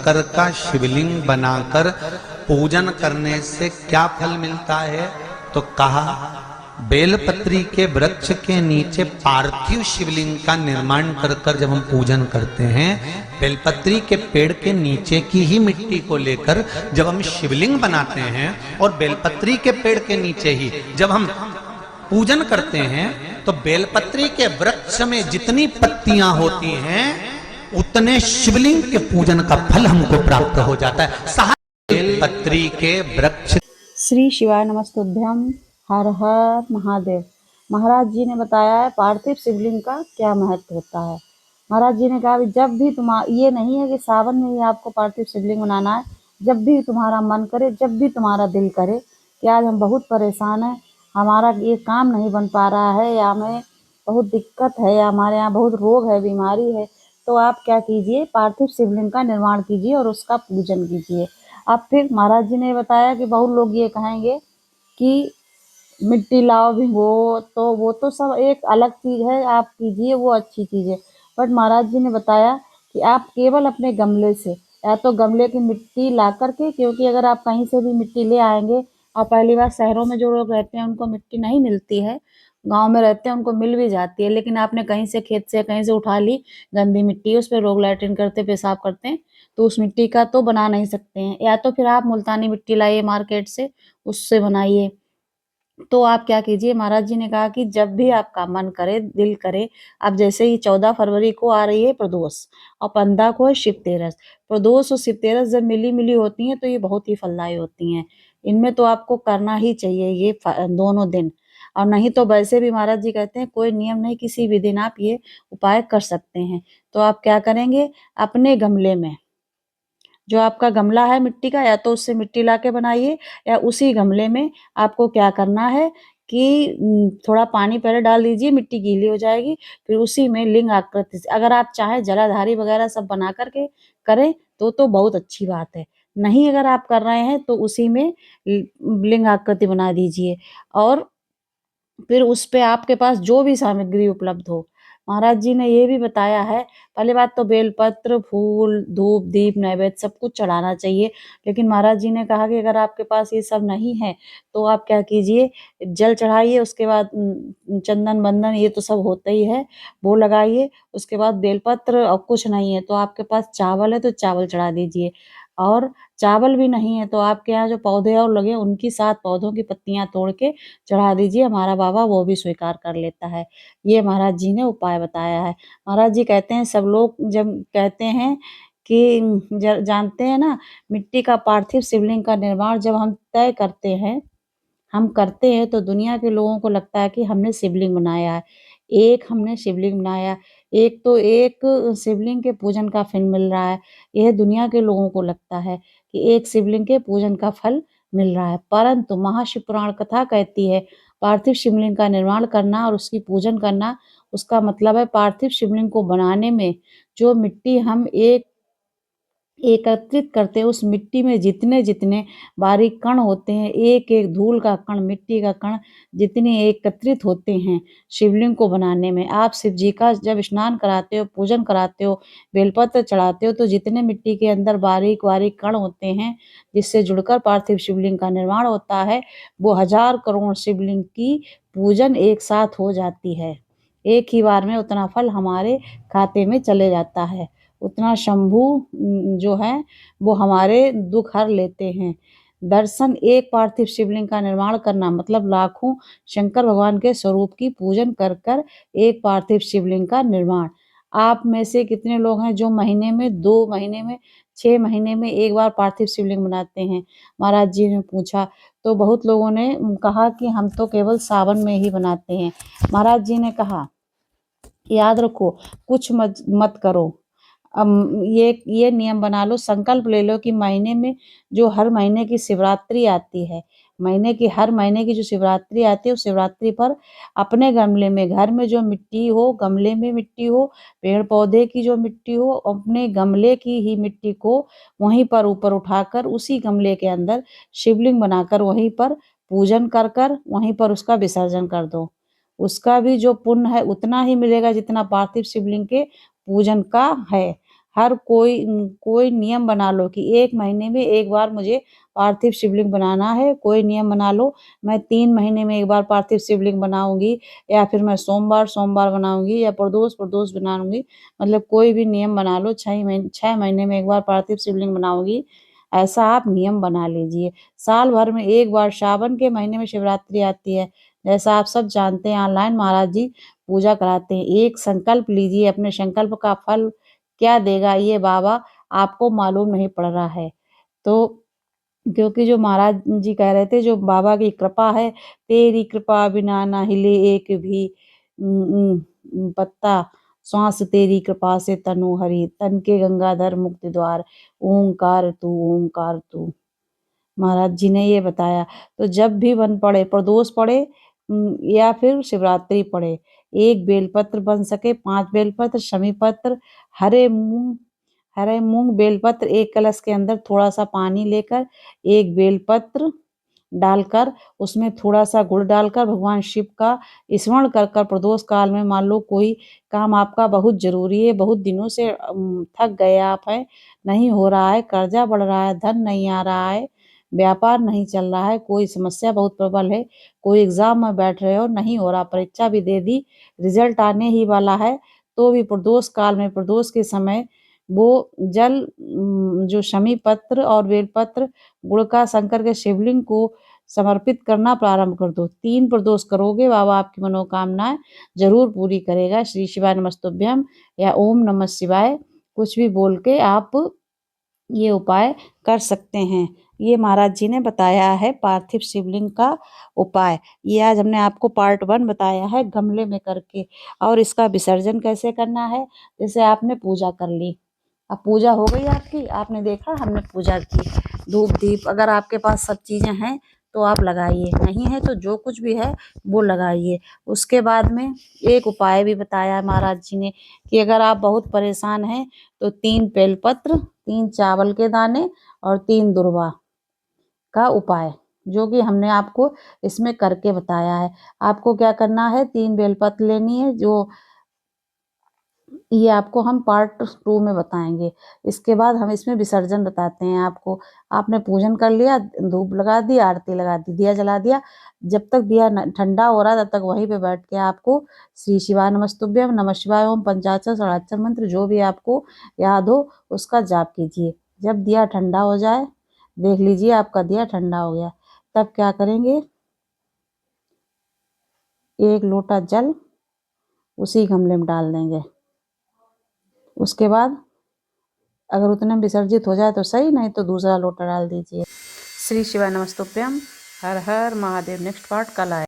शंकर का शिवलिंग बनाकर पूजन करने से क्या फल मिलता है? तो कहा, बेलपत्री के वृक्ष के नीचे पार्थिव शिवलिंग का निर्माण कर कर जब हम पूजन करते हैं, बेलपत्री के पेड़ के नीचे की ही मिट्टी को लेकर जब हम शिवलिंग बनाते हैं और बेलपत्री के पेड़ के नीचे ही जब हम पूजन करते हैं, तो बेलपत्री के वृक्ष में जितनी पत्तियां होती हैं उतने शिवलिंग के पूजन का फल हमको प्राप्त हो जाता है। बेलपत्री के वृक्ष। श्री शिवाय नमस्तुभ्यम। हर हर महादेव। महाराज जी ने बताया है पार्थिव शिवलिंग का क्या महत्व होता है। महाराज जी ने कहा जब भी ये नहीं है कि सावन में ही आपको पार्थिव शिवलिंग बनाना है, जब भी तुम्हारा मन करे, जब भी तुम्हारा दिल करे कि आज हम बहुत परेशान हैं, हमारा ये काम नहीं बन पा रहा है, या हमें बहुत दिक्कत है, या हमारे यहाँ बहुत रोग है, बीमारी है, तो आप क्या कीजिए, पार्थिव शिवलिंग का निर्माण कीजिए और उसका पूजन कीजिए। अब फिर महाराज जी ने बताया कि बहुत लोग ये कहेंगे कि मिट्टी लाओ भिगो, तो वो तो सब एक अलग चीज़ है, आप कीजिए वो अच्छी चीज़ है। बट महाराज जी ने बताया कि आप केवल अपने गमले से, या तो गमले की मिट्टी ला करके, क्योंकि अगर आप कहीं से भी मिट्टी ले आएंगे, और पहली बार शहरों में जो लोग रहते हैं उनको मिट्टी नहीं मिलती है, गांव में रहते हैं उनको मिल भी जाती है, लेकिन आपने कहीं से खेत से कहीं से उठा ली गंदी मिट्टी, उस पर लोग लैट्रिन करते पेशाब करते हैं, तो उस मिट्टी का तो बना नहीं सकते हैं। या तो फिर आप मुल्तानी मिट्टी लाइए मार्केट से, उससे बनाइए। तो आप क्या कीजिए, महाराज जी ने कहा कि जब भी आपका मन करे, दिल करे, आप जैसे ही 14 फरवरी को आ रही है प्रदोष और 15 को है शिवतेरस। प्रदोष और शिवतेरस जब मिली मिली होती हैं तो ये बहुत ही फलदायी होती हैं। इनमें तो आपको करना ही चाहिए ये दोनों दिन। और नहीं तो वैसे भी महाराज जी कहते हैं कोई नियम नहीं, किसी भी दिन आप ये उपाय कर सकते हैं। तो आप क्या करेंगे, अपने गमले में जो आपका गमला है मिट्टी का, या तो उससे मिट्टी लाके बनाइए, या उसी गमले में आपको क्या करना है कि थोड़ा पानी पहले डाल दीजिए, मिट्टी गीली हो जाएगी, फिर उसी में लिंग आकृति से, अगर आप चाहें जलाधारी वगैरह सब बना करके करें तो बहुत अच्छी बात है। नहीं अगर आप कर रहे हैं तो उसी में लिंग आकृति बना दीजिए, और फिर उस पे आपके पास जो भी सामग्री उपलब्ध हो। महाराज जी ने ये भी बताया है, पहली बात तो बेलपत्र, फूल, धूप, दीप, नैवेद्य सब कुछ चढ़ाना चाहिए। लेकिन महाराज जी ने कहा कि अगर आपके पास ये सब नहीं है तो आप क्या कीजिए, जल चढ़ाइए, उसके बाद चंदन बंदन ये तो सब होता ही है, वो लगाइए। उसके बाद बेलपत्र और कुछ नहीं है तो आपके पास चावल है तो चावल चढ़ा दीजिए, और चावल भी नहीं है तो आपके यहाँ जो पौधे और लगे उनकी 7 पौधों की पत्तियां तोड़ के चढ़ा दीजिए, हमारा बाबा वो भी स्वीकार कर लेता है। ये महाराज जी ने उपाय बताया है। महाराज जी कहते हैं सब लोग जब कहते हैं कि जानते हैं ना, मिट्टी का पार्थिव शिवलिंग का निर्माण जब हम तय करते हैं, हम करते हैं तो दुनिया के लोगों को लगता है कि हमने शिवलिंग बनाया है। एक हमने शिवलिंग बनाया, एक तो एक शिवलिंग के पूजन का फल मिल रहा है। यह दुनिया के लोगों को लगता है कि एक शिवलिंग के पूजन का फल मिल रहा है, परंतु महाशिव पुराण कथा कहती है पार्थिव शिवलिंग का निर्माण करना और उसकी पूजन करना, उसका मतलब है पार्थिव शिवलिंग को बनाने में जो मिट्टी हम एकत्रित करते हैं, उस मिट्टी में जितने-जितने बारीक कण होते हैं, एक-एक धूल का कण, मिट्टी का कण जितने एकत्रित होते हैं शिवलिंग को बनाने में। आप शिव जी का जब स्नान कराते हो, पूजन कराते हो, बेलपत्र चढ़ाते हो, तो जितने मिट्टी के अंदर बारीक-बारीक कण होते हैं, जिससे जुड़कर पार्थिव शिवलिंग का निर्माण होता है, वो 1000 करोड़ शिवलिंग की पूजन एक साथ हो जाती है। एक ही बार में उतना फल हमारे खाते में चले जाता है। उतना शंभू जो है वो हमारे दुख हर लेते हैं। दर्शन एक पार्थिव शिवलिंग का निर्माण करना मतलब लाखों शंकर भगवान के स्वरूप की पूजन कर कर एक पार्थिव शिवलिंग का निर्माण। आप में से कितने लोग हैं जो महीने में, 2 महीने में, 6 महीने में एक बार पार्थिव शिवलिंग बनाते हैं? महाराज जी ने पूछा तो बहुत लोगों ने कहा कि हम तो केवल सावन में ही बनाते हैं। महाराज जी ने कहा याद रखो, कुछ मत मत करो। ये नियम बना लो, संकल्प ले लो कि महीने में जो हर महीने की शिवरात्रि आती है, हर महीने की जो शिवरात्रि आती है, उस शिवरात्रि पर अपने गमले में, घर में जो मिट्टी हो, गमले में मिट्टी हो, पेड़-पौधे की जो मिट्टी हो, अपने गमले की ही मिट्टी को वहीं पर ऊपर उठाकर उसी गमले के अंदर शिवलिंग बनाकर वहीं पर पूजन कर कर वहीं पर उसका विसर्जन कर दो। उसका भी जो पुण्य है उतना ही मिलेगा जितना पार्थिव शिवलिंग के पूजन का है। हर कोई नियम बना लो कि 1 महीने में 1 बार मुझे पार्थिव शिवलिंग बनाना है। कोई नियम बना लो, मैं 3 महीने में 1 बार पार्थिव शिवलिंग बनाऊँगी, या फिर मैं सोमवार बनाऊँगी, या प्रदोष बनाऊँगी। मतलब कोई भी नियम बना लो, 6 महीने में 1 बार पार्थिव शिवलिंग बनाऊँगी, ऐसा आप नियम बना लीजिए। साल भर में 1 बार सावन के महीने में शिवरात्रि आती है। जैसा आप सब जानते हैं, ऑनलाइन महाराज जी पूजा कराते हैं। एक संकल्प लीजिए, अपने संकल्प का फल क्या देगा ये बाबा आपको मालूम नहीं पड़ रहा है। तो क्योंकि जो महाराज जी कह रहे थे, जो बाबा की कृपा है, तेरी कृपा बिना ना हिले एक भी पत्ता, श्वास तेरी कृपा से तनु हरि, तन के गंगाधर मुक्ति द्वार, ओंकार तू ओंकार तू। महाराज जी ने ये बताया। तो जब भी वन पड़े, प्रदोष पड़े या फिर शिवरात्रि पड़े, 1 बेलपत्र बन सके, 5 बेलपत्र, शमी पत्र, हरे मूंग बेलपत्र, 1 कलश के अंदर थोड़ा-सा पानी लेकर 1 बेलपत्र डालकर, उसमें थोड़ा-सा गुड़ डालकर भगवान शिव का स्मरण कर कर प्रदोष काल में, मान लो कोई काम आपका बहुत ज़रूरी है, बहुत दिनों से थक गए आप हैं, नहीं हो रहा है, कर्जा बढ़ रहा है, धन नहीं आ रहा है, व्यापार नहीं चल रहा है, कोई समस्या बहुत प्रबल है, कोई एग्ज़ाम में बैठ रहे हो, नहीं हो रहा, परीक्षा भी दे दी, रिज़ल्ट आने ही वाला है, तो भी प्रदोष काल में, प्रदोष के समय वो जल जो शमी पत्र और बेलपत्र, गुड़ का शंकर के शिवलिंग को समर्पित करना प्रारंभ कर दो। 3 प्रदोष करोगे, बाबा आपकी मनोकामनाएँ ज़रूर पूरी करेगा। श्री शिवाय नमस्तुभ्यम या ओम नमः शिवाय कुछ भी बोल के आप ये उपाय कर सकते हैं। ये महाराज जी ने बताया है पार्थिव शिवलिंग का उपाय। ये आज हमने आपको पार्ट 1 बताया है गमले में करके, और इसका विसर्जन कैसे करना है। जैसे आपने पूजा कर ली, अब पूजा हो गई आपकी, आपने देखा हमने पूजा की, धूप दीप अगर आपके पास सब चीज़ें हैं तो आप लगाइए, नहीं है तो जो कुछ भी है वो लगाइए। उसके बाद में एक उपाय भी बताया है महाराज जी ने कि अगर आप बहुत परेशान हैं तो 3 बेलपत्र, 3 चावल के दाने और 3 दुर्वा का उपाय, जो कि हमने आपको इसमें करके बताया है। आपको क्या करना है, 3 बेलपत्र लेनी है, जो ये आपको हम पार्ट 2 में बताएँगे। इसके बाद हम इसमें विसर्जन बताते हैं आपको। आपने पूजन कर लिया, धूप लगा दी, आरती लगा दी, दिया जला दिया। जब तक दिया न ठंडा हो रहा है तब तक वहीं पे बैठ के आपको श्री शिवाय नमस्तुभ्यम, नमः शिवाय ओम, पंचाक्षर षडाक्षर मंत्र जो भी आपको याद हो उसका जाप कीजिए। जब दिया ठंडा हो जाए, देख लीजिए आपका दिया ठंडा हो गया, तब क्या करेंगे, 1 लोटा जल उसी गमले में डाल देंगे। उसके बाद अगर उतने में विसर्जित हो जाए तो सही, नहीं तो दूसरा लोटा डाल दीजिए। श्री शिवाय नमस्तुभ्यम, हर हर महादेव। नेक्स्ट पार्ट कल आए।